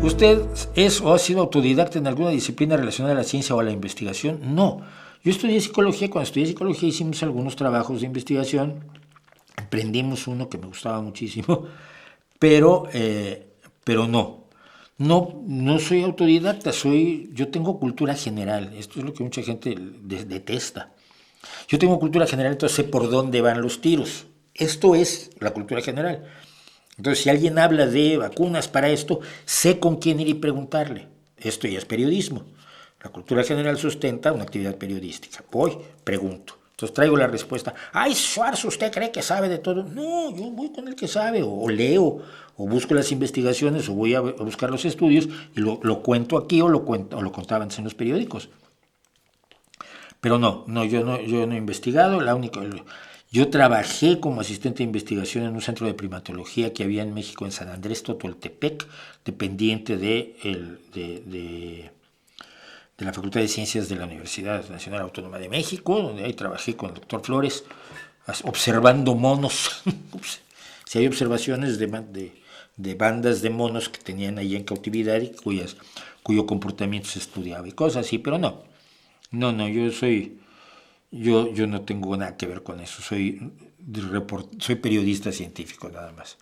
¿Usted es o ha sido autodidacta en alguna disciplina relacionada a la ciencia o a la investigación? No. Yo estudié psicología. Cuando estudié psicología hicimos algunos trabajos de investigación. Emprendimos uno que me gustaba muchísimo, pero no. No soy autodidacta, yo tengo cultura general. Esto es lo que mucha gente detesta. Yo tengo cultura general, entonces sé por dónde van los tiros. Esto es la cultura general. Entonces, si alguien habla de vacunas para esto, sé con quién ir y preguntarle. Esto ya es periodismo. La cultura general sustenta una actividad periodística. Voy, pregunto. Entonces traigo la respuesta. Ay, Schwarz, ¿usted cree que sabe de todo? No, yo voy con el que sabe, o leo, o busco las investigaciones, o voy a buscar los estudios y lo cuento aquí o lo contaba antes en los periódicos. Pero yo no he investigado. Yo trabajé como asistente de investigación en un centro de primatología que había en México, en San Andrés Totoltepec, dependiente de la Facultad de Ciencias de la Universidad Nacional Autónoma de México, donde ahí trabajé con el doctor Flores, observando monos. Si hay observaciones de bandas de monos que tenían ahí en cautividad y cuyo comportamiento se estudiaba y cosas así, pero yo no tengo nada que ver con eso, soy periodista científico nada más.